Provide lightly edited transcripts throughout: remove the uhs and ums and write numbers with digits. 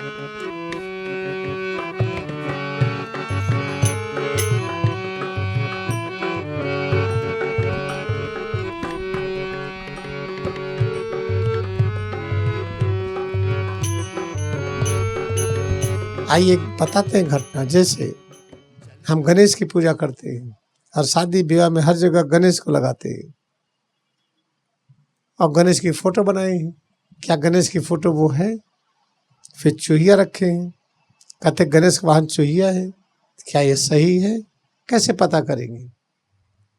आइए बताते हैं घटना। जैसे हम गणेश की पूजा करते हैं और शादी विवाह में हर जगह गणेश को लगाते हैं और गणेश की फोटो बनाए हैं। क्या गणेश की फोटो वो है? फिर चूहिया रखे हैं, कहते गणेश का वाहन चूहिया है। क्या ये सही है? कैसे पता करेंगे?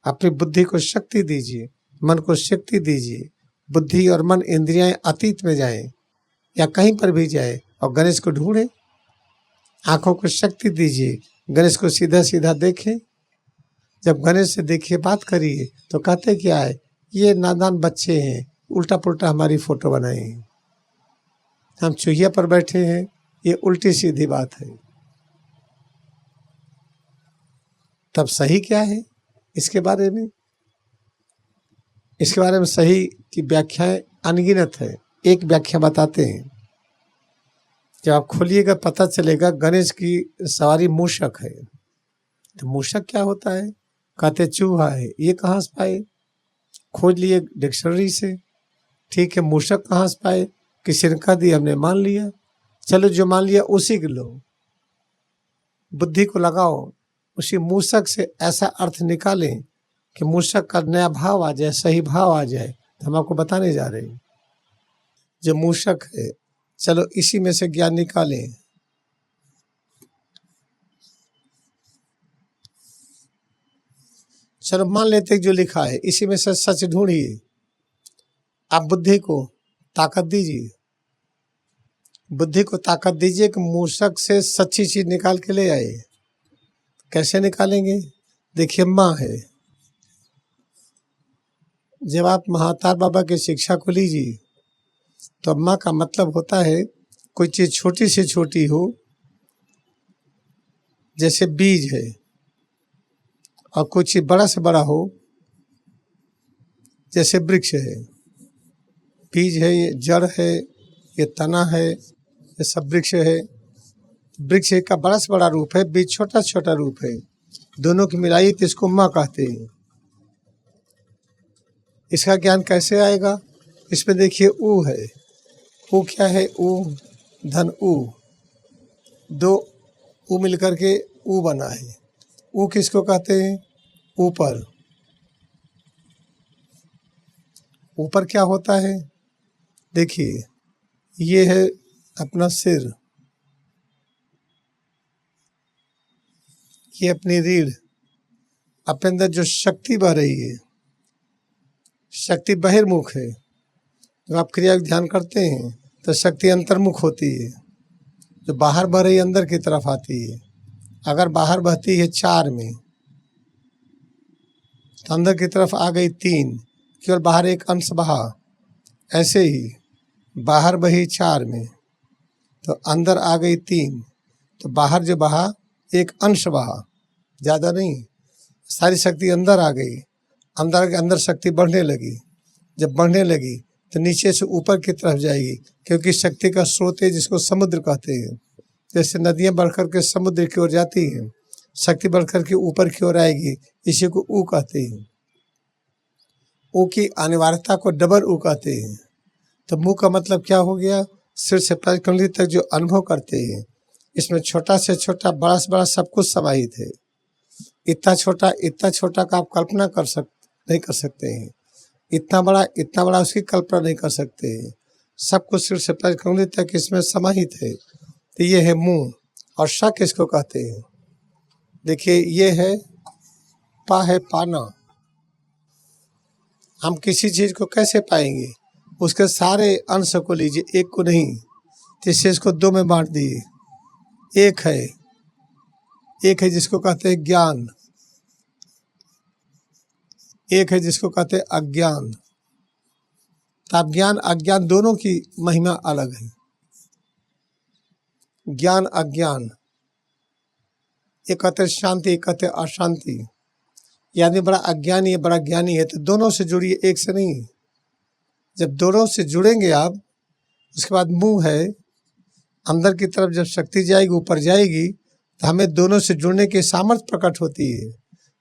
अपनी बुद्धि को शक्ति दीजिए, मन को शक्ति दीजिए। बुद्धि और मन इंद्रियां अतीत में जाए या कहीं पर भी जाए और गणेश को ढूंढे। आंखों को शक्ति दीजिए, गणेश को सीधा सीधा देखें। जब गणेश से देखिए, बात करिए तो कहते क्या है, ये नादान बच्चे हैं, उल्टा पुल्टा हमारी फोटो बनाए हैं, हम चूहिया पर बैठे हैं। ये उल्टी सीधी बात है। तब सही क्या है इसके बारे में? इसके बारे में सही की व्याख्याएं अनगिनत है। एक व्याख्या बताते हैं। जब आप खोलिएगा पता चलेगा गणेश की सवारी मूषक है। तो मूषक क्या होता है? कहते चूहा है। ये कहाँ से पाए? खोज लिए डिक्शनरी से। ठीक है, मूषक कहाँ से पाए? किसी ने कह दिया, हमने मान लिया। चलो, जो मान लिया उसी के लो, बुद्धि को लगाओ, उसी मूषक से ऐसा अर्थ निकालें कि मूषक का नया भाव आ जाए, सही भाव आ जाए। तो हम आपको बताने जा रहे हैं जो मूषक है। चलो इसी में से ज्ञान निकालें। चलो मान लेते जो लिखा है इसी में से सच ढूंढिए। आप बुद्धि को ताकत दीजिए, बुद्धि को ताकत दीजिए कि मूषक से सच्ची चीज निकाल के ले आए। कैसे निकालेंगे? देखिए, माँ है। जब आप महातार बाबा की शिक्षा को लीजिए तो अम्मा का मतलब होता है कोई चीज छोटी से छोटी हो, जैसे बीज है, और कोई चीज बड़ा से बड़ा हो, जैसे वृक्ष है। बीज है, ये जड़ है, ये तना है, ये सब वृक्ष है। वृक्ष का बड़ा से बड़ा रूप है, बीज छोटा से छोटा रूप है। दोनों की मिलाई तो इसको माँ कहते हैं। इसका ज्ञान कैसे आएगा? इसमें देखिए ऊ है। ऊ क्या है? ऊ धन ऊ, दो ऊ मिलकर के ऊ बना है। ऊ किसको कहते हैं? ऊपर। ऊपर क्या होता है? देखिए, ये है अपना सिर, ये अपनी रीढ़। अपने अंदर जो शक्ति बह रही है, शक्ति बहिर्मुख है। जब आप क्रिया का ध्यान करते हैं तो शक्ति अंतर्मुख होती है। जो बाहर बह रही अंदर की तरफ आती है। अगर बाहर बहती है 4 में तो अंदर की तरफ आ गई 3, केवल बाहर एक अंश बहा। ऐसे ही बाहर बही 4 में तो अंदर आ गई 3, तो बाहर जो बहा एक अंश बहा, ज़्यादा नहीं। सारी शक्ति अंदर आ गई। अंदर के अंदर शक्ति बढ़ने लगी। जब बढ़ने लगी तो नीचे से ऊपर की तरफ जाएगी, क्योंकि शक्ति का स्रोत है जिसको समुद्र कहते हैं। जैसे नदियां बढ़कर के समुद्र की ओर जाती हैं, शक्ति बढ़कर के ऊपर की ओर आएगी, इसी को ऊ कहते हैं। ऊ की अनिवार्यता को डबल ऊ कहते हैं। तो मुँह का मतलब क्या हो गया? सिर से पैर कमली तक जो अनुभव करते हैं, इसमें छोटा से छोटा, बड़ा से बड़ा सब कुछ समाहित है। इतना छोटा का आप कल्पना नहीं कर सकते हैं। इतना बड़ा उसकी कल्पना नहीं कर सकते हैं। सब कुछ सिर से पैर कमली तक इसमें समाहित है। तो ये है मुंह। और शक इसको कहते हैं। देखिए, ये है पा है पाना। हम किसी चीज को कैसे पाएंगे? उसके सारे अंश को लीजिए, एक को नहीं। तो इसको 2 में बांट दिए। एक है जिसको कहते हैं ज्ञान, एक है जिसको कहते हैं अज्ञान। तो आप ज्ञान अज्ञान दोनों की महिमा अलग है। ज्ञान अज्ञान, एक कहते हैं शांति, एक कहते हैं अशांति। ये आदमी बड़ा अज्ञानी है, बड़ा ज्ञानी है, तो दोनों से जुड़िए, एक से नहीं। जब दोनों से जुड़ेंगे आप, उसके बाद मुंह है। अंदर की तरफ जब शक्ति जाएगी, ऊपर जाएगी, तो हमें दोनों से जुड़ने की सामर्थ्य प्रकट होती है।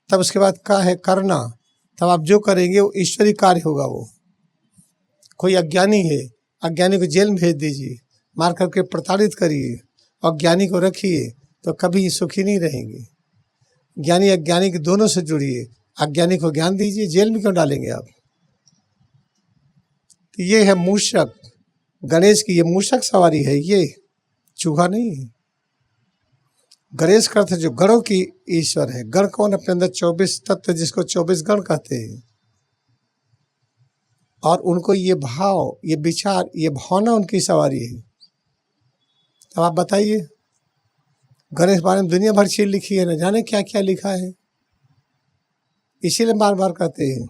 तब उसके बाद क्या है, करना। तब आप जो करेंगे वो ईश्वरीय कार्य होगा। वो कोई अज्ञानी है, अज्ञानी को जेल में भेज दीजिए, मार करके प्रताड़ित करिए, और ज्ञानी को रखिए, तो कभी सुखी नहीं रहेंगे। ज्ञानी अज्ञानी के दोनों से जुड़िए, अज्ञानी को ज्ञान दीजिए, जेल में क्यों डालेंगे आप। तो ये है मूषक, गणेश की ये मूषक सवारी है, ये चूहा नहीं है। गणेश का अर्थ जो गणों की ईश्वर है। गण कौन? अपने अंदर 24 तत्व, जिसको 24 गण कहते हैं। और उनको ये भाव, ये विचार, ये भावना उनकी सवारी है। तो आप बताइए, गणेश बारे में दुनिया भर चीज लिखी है, न जाने क्या क्या लिखा है। इसीलिए बार बार कहते हैं,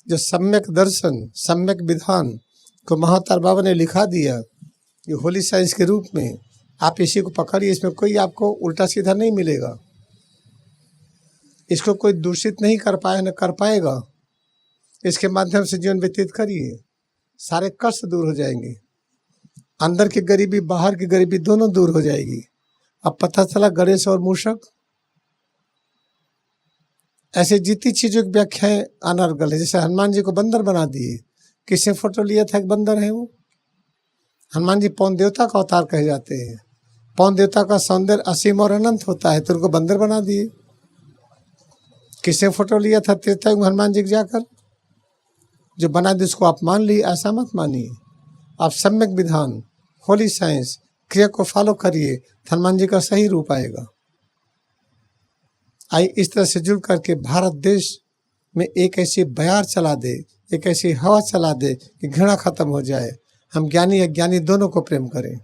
जो सम्यक दर्शन, सम्यक विधान को महातार बाबा ने लिखा दिया, ये होली साइंस के रूप में। आप इसी को पकड़िए, इसमें कोई आपको उल्टा सीधा नहीं मिलेगा। इसको कोई दूषित नहीं कर पाया, न कर पाएगा। इसके माध्यम से जीवन व्यतीत करिए, सारे कष्ट दूर हो जाएंगे। अंदर की गरीबी, बाहर की गरीबी दोनों दूर हो जाएगी। अब पता चला गणेश और मूषक, ऐसे जितनी चीजों की व्याख्याएं अनर्गल है। जैसे हनुमान जी को बंदर बना दिए, किसने फोटो लिया था कि बंदर है वो? हनुमान जी पवन देवता का अवतार कहे जाते हैं। पवन देवता का सौंदर्य असीम और अनंत होता है, तो उनको बंदर बना दिए। किसने फोटो लिया था त्रेता में हनुमान जी के जाकर? जो बना दिए उसको आप मान लिए, ऐसा मत मानिए। आप सम्यक विधान, होली साइंस, क्रिया को फॉलो करिए, हनुमान जी का सही रूप आएगा। आइए इस तरह से जुड़ करके भारत देश में एक ऐसी बयार चला दे, एक ऐसी हवा चला दे कि घृणा खत्म हो जाए। हम ज्ञानी अज्ञानी दोनों को प्रेम करें।